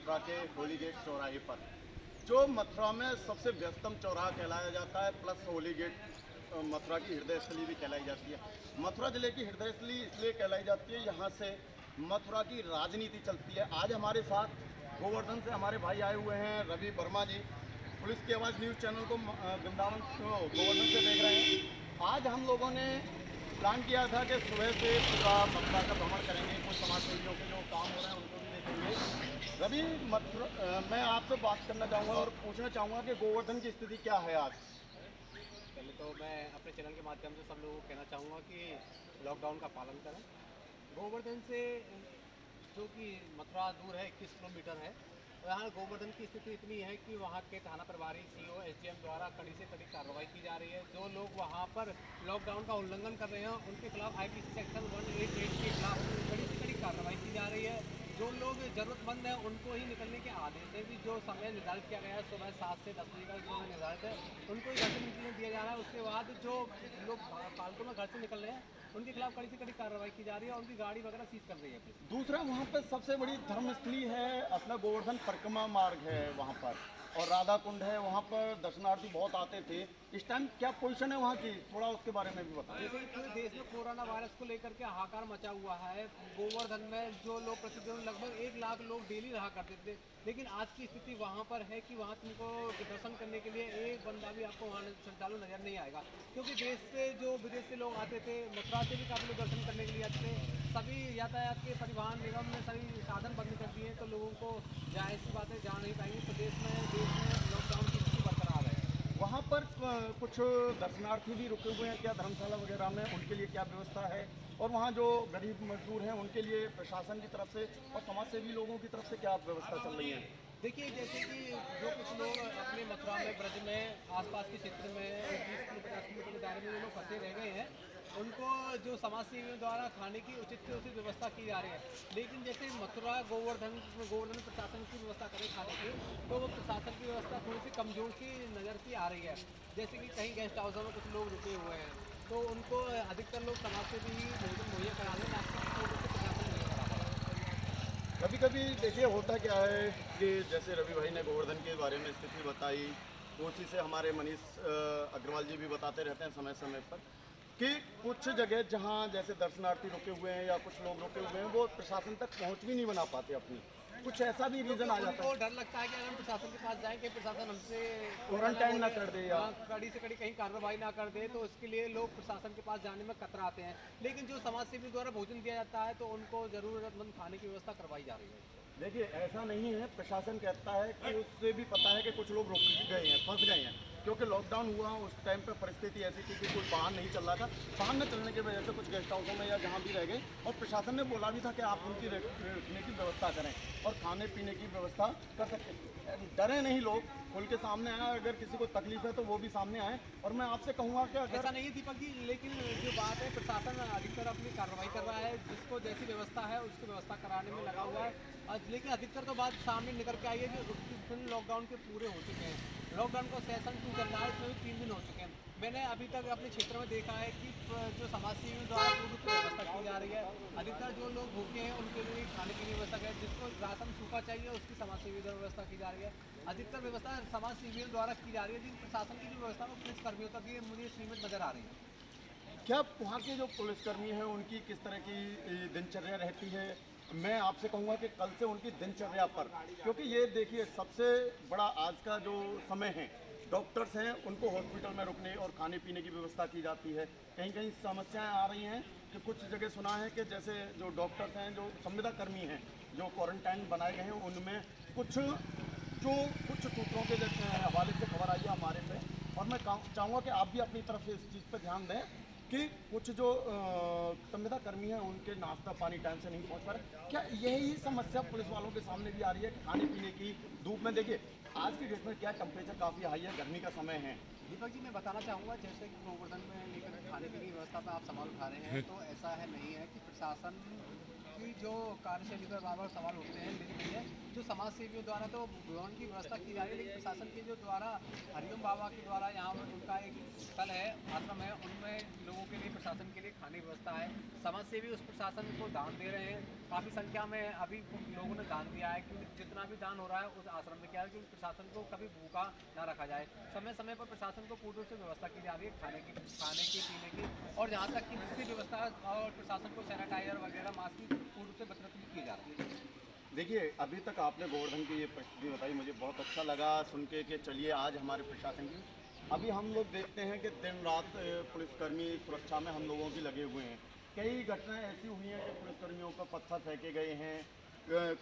मथुरा के होली गेट चौराहे पर, जो मथुरा में सबसे व्यस्तम चौराहा कहलाया जाता है, प्लस होली गेट मथुरा की हृदय स्थली भी कहलाई जाती है। मथुरा जिले की हृदय स्थली इसलिए कहलाई जाती है, यहाँ से मथुरा की राजनीति चलती है। आज हमारे साथ गोवर्धन से हमारे भाई आए हुए हैं, रवि वर्मा जी, पुलिस की आवाज़ न्यूज़ चैनल को वृंदावन गोवर्धन से देख रहे हैं। आज हम लोगों ने प्लान किया था कि सुबह से पूरा मथुरा का भ्रमण करेंगे, कुछ समाज सेवियों के जो काम हो रहे हैं उनको भी देखेंगे। रवि, मैं आपसे बात करना चाहूँगा और पूछना चाहूँगा कि गोवर्धन की स्थिति क्या है आज। पहले तो मैं अपने चैनल के माध्यम से सब लोगों को कहना चाहूँगा कि लॉकडाउन का पालन करें। गोवर्धन से जो कि मथुरा दूर है, 21 किलोमीटर है। और यहाँ गोवर्धन की स्थिति इतनी है कि वहाँ के थाना प्रभारी सीओ एसडीएम द्वारा कड़ी से कड़ी कार्रवाई की जा रही है। जो लोग वहाँ पर लॉकडाउन का उल्लंघन कर रहे हैं उनके खिलाफ आईपीसी सेक्शन 188 के खिलाफ कड़ी से कड़ी कार्रवाई की जा रही है। जो लोग ज़रूरतमंद हैं उनको ही निकलने के आदेश है। भी जो समय निर्धारित किया गया है सुबह 7 से 10 बजे का जो समय निर्धारित है उनको ही घर से निकलने दिया जा रहा है। उसके बाद जो लोग फालतू में घर से निकल रहे हैं उनके खिलाफ कड़ी से कड़ी कार्रवाई की जा रही है और उनकी गाड़ी वगैरह सीज कर रही है। दूसरा, वहाँ पर सबसे बड़ी धर्मस्थली है अपना गोवर्धन परिक्रमा मार्ग है वहाँ पर, और राधा कुंड है, वहाँ पर दर्शनार्थी बहुत आते थे। इस टाइम क्या पोजीशन है वहाँ की, थोड़ा उसके बारे में भी बताएं। जैसे कि पूरे देश में कोरोना वायरस को लेकर के हाहाकार मचा हुआ है। गोवर्धन में जो लोग प्रतिदिन लगभग 1 लाख लोग डेली रहा करते थे, लेकिन आज की स्थिति वहाँ पर है कि वहाँ तुमको दर्शन करने के लिए एक बंदा भी आपको वहाँ श्रद्धालु नजर नहीं आएगा। क्योंकि देश से जो विदेश से लोग आते थे, मथुरा से भी काफ़ी लोग दर्शन करने के लिए आते थे। सभी यातायात के परिवहन निगम ने सभी साधन बंद कर दिए, तो लोगों को जाहिर सी बातें जा नहीं पाएंगे। तो देश में लॉकडाउन की स्थिति बरकरार है। वहाँ पर कुछ दर्शनार्थी भी रुके हुए हैं क्या धर्मशाला वगैरह में, उनके लिए क्या व्यवस्था है? और वहाँ जो गरीब मजदूर हैं उनके लिए प्रशासन की तरफ से और समाज सेवी लोगों की तरफ से क्या व्यवस्था चल रही है? देखिए, जैसे कि जो कुछ लोग अपने मथुरा में, ब्रज में, आसपास के क्षेत्र में 20 किलोमीटर 50 किलोमीटर के दायरे में जो लोग फंसे रह गए हैं उनको जो समाज सेवियों द्वारा खाने की उचित से उचित व्यवस्था की जा रही है। लेकिन जैसे मथुरा गोवर्धन प्रशासन की व्यवस्था करें खाने की, तो वो प्रशासन की व्यवस्था थोड़ी सी कमजोर सी नज़र की आ रही है। जैसे कि कहीं गेस्ट हाउसों में कुछ लोग रुके हुए हैं, तो उनको अधिकतर लोग समाज से भी भोजन मुहैया कराने प्रशासन मुहैया करा रहा है। कभी कभी देखिए होता क्या है कि जैसे रवि भाई ने गोवर्धन के बारे में स्थिति बताई, उसी से हमारे मनीष अग्रवाल जी भी बताते रहते हैं समय समय पर कि कुछ जगह जहां जैसे दर्शनार्थी रुके हुए हैं या कुछ लोग रुके हुए हैं वो प्रशासन तक पहुंच भी नहीं बना पाते अपनी, कुछ ऐसा भी रीज़न आ जाता है। डर लगता है कि अगर हम प्रशासन के पास जाएं कि प्रशासन हमसे क्वारंटाइन ना कर दे या कड़ी से कड़ी कहीं कार्रवाई ना कर दे, तो इसके लिए लोग प्रशासन के पास जाने में कतराते हैं। लेकिन जो समाज सेवी द्वारा भोजन दिया जाता है तो उनको ज़रूरतमंद खाने की व्यवस्था करवाई जा रही है। देखिए ऐसा नहीं है, प्रशासन कहता है कि उससे भी पता है कि कुछ लोग रुक गए हैं, फंस गए हैं, क्योंकि लॉकडाउन हुआ उस टाइम पर परिस्थिति ऐसी थी कि कोई वाहन नहीं चल रहा था। वाहन न चलने की वजह से कुछ गेस्ट हाउसों में या जहाँ भी रह गए, और प्रशासन ने बोला भी था कि आप उनकी रखने की व्यवस्था करें और खाने पीने की व्यवस्था कर सकते हैं। डरे नहीं लोग, खुल के सामने आए, अगर किसी को तकलीफ है तो वो भी सामने आए। और मैं आपसे कहूँगा कि अगर ऐसा नहीं दीपक जी, लेकिन जो बात है प्रशासन अधिकतर अपनी कार्रवाई कर रहा है, जिसको जैसी व्यवस्था है उसकी व्यवस्था कराने में लगा हुआ है। लेकिन अधिकतर तो बात सामने निकल के आई है कि 29 दिन लॉकडाउन के पूरे हो चुके हैं। लॉकडाउन का सेशन 2 चल रहा है, इसमें भी 3 दिन हो चुके हैं। मैंने अभी तक अपने क्षेत्र में देखा है कि जो समाज सेवियों द्वारा पूरी व्यवस्था की जा रही है। अधिकतर जो लोग भूखे हैं उनके लिए खाने की व्यवस्था की, जिसको राशन सूखा चाहिए उसकी समाज सेवी द्वारा व्यवस्था की जा रही है। अधिकतर व्यवस्था समाज सेवियों द्वारा की जा रही है, लेकिन प्रशासन की जो व्यवस्था वो पुलिस कर्मियों तक ये मुझे सीमित नजर आ रही है। क्या वहाँ के जो पुलिसकर्मी हैं उनकी किस तरह की दिनचर्या रहती है? मैं आपसे कहूँगा कि कल से उनकी दिनचर्या पर, क्योंकि ये देखिए सबसे बड़ा आज का जो समय है, डॉक्टर्स हैं उनको हॉस्पिटल में रुकने और खाने पीने की व्यवस्था की जाती है। कहीं कहीं समस्याएं आ रही हैं कि कुछ जगह सुना है कि जैसे जो डॉक्टर्स हैं, जो संविदा कर्मी हैं, जो क्वारंटाइन बनाए गए हैं, उनमें कुछ सूत्रों के हवाले से खबर आई है हमारे पे, और मैं चाहूँगा कि आप भी अपनी तरफ से इस चीज़ पर ध्यान दें कि कुछ जो संविदा कर्मी हैं उनके नाश्ता पानी टाइम से नहीं पहुंच पा रहे। क्या यही समस्या पुलिस वालों के सामने भी आ रही है कि खाने पीने की? धूप में देखिए आज की डेट में क्या टेम्परेचर काफ़ी हाई है, गर्मी का समय है। दीपक जी, मैं बताना चाहूँगा जैसे कि गोवर्धन में लेकर खाने पीने की व्यवस्था पर आप सवाल उठा रहे हैं, तो ऐसा है नहीं है कि प्रशासन कि जो कार्यशैली पर बार बार सवाल उठते हैं दिन में जो समाज सेवियों द्वारा तो भवन की व्यवस्था की जा रही है, लेकिन प्रशासन के जो द्वारा हरिओम बाबा के द्वारा यहाँ पर उनका एक स्थल है, आश्रम है, उनमें लोगों के लिए प्रशासन के लिए खाने की व्यवस्था है। समाज सेवी उस प्रशासन को दान दे रहे हैं, काफ़ी संख्या में अभी लोगों ने दान दिया है, क्योंकि जितना भी दान हो रहा है उस आश्रम में क्या है कि प्रशासन को कभी भूखा ना रखा जाए। समय समय पर प्रशासन को पूर्ण रूप से व्यवस्था की जा रही है खाने की, पीने की, और जहाँ तक कि दूसरी व्यवस्था और प्रशासन को सैनिटाइजर वगैरह मास्क की पूर्ण रूप से वितरित भी की जा रही है। देखिए, अभी तक आपने गोवर्धन की ये परिस्थिति बताई, मुझे बहुत अच्छा लगा सुन के कि चलिए आज हमारे प्रशासन की, अभी हम लोग देखते हैं कि दिन रात पुलिसकर्मी सुरक्षा में हम लोगों की लगे हुए हैं। कई घटनाएं ऐसी हुई हैं कि पुलिसकर्मियों पर पत्थर फेंके गए हैं,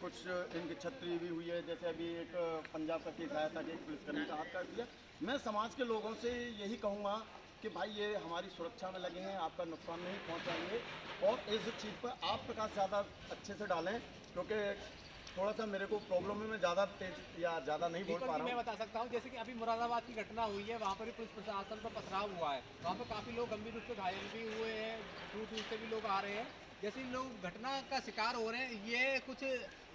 कुछ इनकी छतरी भी हुई है, जैसे अभी एक पंजाब का केस आया था कि एक पुलिसकर्मी का हाथ काट दिया। मैं समाज के लोगों से यही कहूँगा कि भाई ये हमारी सुरक्षा में लगे हैं, आपका नुकसान नहीं पहुँचाएंगे, और इस चीज़ पर आप प्रकाश ज़्यादा अच्छे से डालें, क्योंकि थोड़ा सा मेरे को प्रॉब्लम है, मैं ज़्यादा तेज या ज़्यादा नहीं बोल पा रहा हूँ। मैं बता सकता हूँ, जैसे कि अभी मुरादाबाद की घटना हुई है, वहाँ पर भी पुलिस प्रशासन पर पथराव हुआ है, वहाँ पर काफ़ी लोग गंभीर रूप से घायल भी हुए हैं, दूर दूर से भी लोग आ रहे हैं। जैसे लोग घटना का शिकार हो रहे हैं, ये कुछ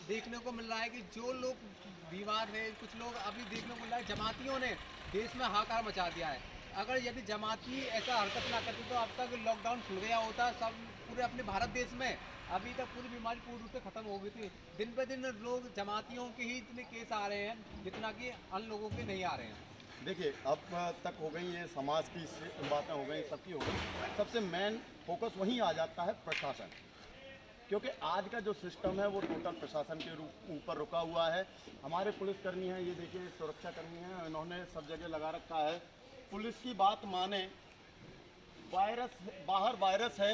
देखने को मिल रहा है कि जो लोग बीमार हैं, कुछ लोग अभी देखने को मिल रहा है जमातियों ने देश में हाहाकार मचा दिया है। अगर यदि जमाती ऐसा हरकत ना करती तो अब तक लॉकडाउन खुल गया होता, सब पूरे अपने भारत देश में अभी तक पूरी बीमारी पूर्ण रूप से खत्म हो गई थी। दिन पे दिन लोग जमातियों के ही इतने केस आ रहे हैं जितना कि अन्य लोगों के नहीं आ रहे हैं। देखिए, अब तक हो गई ये समाज की बातें हो गई, सबकी हो गई, सबसे मेन फोकस वहीं आ जाता है प्रशासन, क्योंकि आज का जो सिस्टम है वो टोटल प्रशासन के ऊपर रुका हुआ है। हमारे पुलिसकर्मी हैं, ये देखिए सुरक्षाकर्मी हैं, इन्होंने सब जगह लगा रखा है। पुलिस की बात माने, वायरस बाहर वायरस है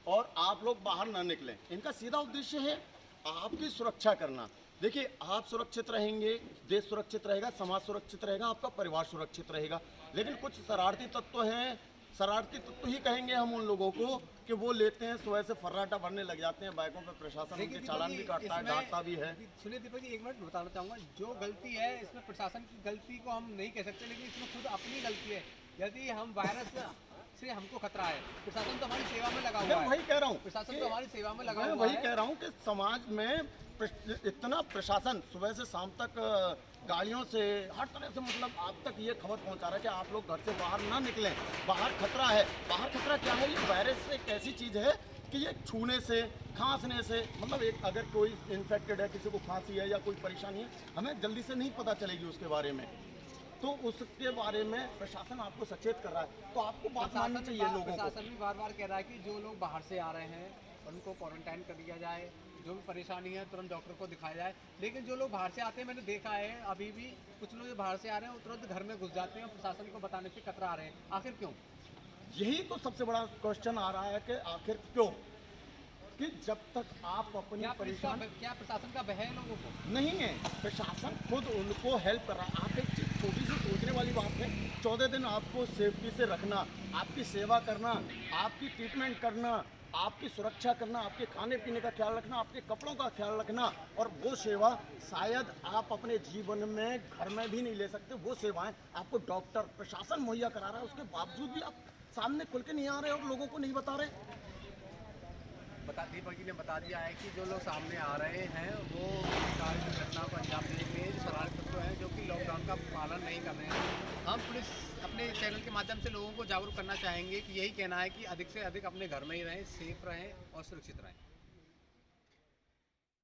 और आप लोग बाहर ना निकलें, इनका सीधा उद्देश्य है आपकी सुरक्षा करना। देखिए, आप सुरक्षित रहेंगे, देश सुरक्षित रहेगा, समाज सुरक्षित रहेगा, आपका परिवार सुरक्षित रहेगा। लेकिन कुछ शरारती तत्व हैं, शरारती तत्व ही कहेंगे हम उन लोगों को कि वो लेते हैं, सुबह से फर्राटा भरने लग जाते हैं बाइकों पर, प्रशासन उनके चालान भी काटता है, डांटता भी है। सुनिए दीपक जी, एक मिनट बताना चाहूँगा, जो गलती है इसमें प्रशासन की गलती को हम नहीं कह सकते, लेकिन इसमें खुद अपनी गलती है। यदि हम वायरस से हमको खतरा है, प्रशासन तो हमारी सेवा में लगा हुआ है। मैं वही कह रहा हूँ, प्रशासन तो हमारी सेवा में लगा हुआ है। मैं वही कह रहा हूँ कि समाज में इतना प्रशासन सुबह से शाम तक गाड़ियों से हर तरह से, मतलब आप तक ये खबर पहुंचा रहा है कि आप लोग घर से बाहर ना निकलें, बाहर खतरा है। बाहर खतरा क्या है? ये वायरस एक ऐसी चीज़ है कि ये छूने से, खांसने से, मतलब एक अगर कोई इन्फेक्टेड है, किसी को खांसी है या कोई परेशानी है, हमें जल्दी से नहीं पता चलेगी उसके बारे में, तो उसके बारे में प्रशासन आपको सचेत कर रहा है, तो आपको बात माननी चाहिए लोगों को। प्रशासन भी बार बार कह रहा है कि जो लोग बाहर से आ रहे हैं उनको क्वारंटाइन कर दिया जाए, जो भी परेशानी है तुरंत डॉक्टर को दिखाया जाए। लेकिन जो लोग बाहर से आते हैं, मैंने देखा है अभी भी कुछ लोग जो बाहर से आ रहे हैं वो तुरंत घर में घुस जाते हैं और प्रशासन को बताने से कतरा रहे हैं। आखिर क्यों? यही तो सबसे बड़ा क्वेश्चन आ रहा है कि आखिर क्यों, कि जब तक आप अपनी परेशान, क्या प्रशासन का भय है लोगों को? नहीं है, प्रशासन खुद उनको हेल्प कर रहा है। आप एक चीज़ छोटी सी सोचने वाली बात है, 14 दिन आपको सेफ्टी से रखना, आपकी सेवा करना, आपकी ट्रीटमेंट करना, आपकी सुरक्षा करना, आपके खाने पीने का ख्याल रखना, आपके कपड़ों का ख्याल रखना, और वो सेवा शायद आप अपने जीवन में घर में भी नहीं ले सकते। वो सेवाएं आपको डॉक्टर, प्रशासन मुहैया करा रहा है, उसके बावजूद भी आप सामने खुल के नहीं आ रहे और लोगों को नहीं बता रहे। दीपक जी ने बता दिया है कि जो लोग सामने आ रहे हैं वो सरकार की घटना को अंजाम देने के लिए शरारती तत्व हैं जो कि लॉकडाउन का पालन नहीं कर रहे हैं। हम पुलिस अपने चैनल के माध्यम से लोगों को जागरूक करना चाहेंगे कि यही कहना है कि अधिक से अधिक अपने घर में ही रहें, सेफ रहें और सुरक्षित रहें।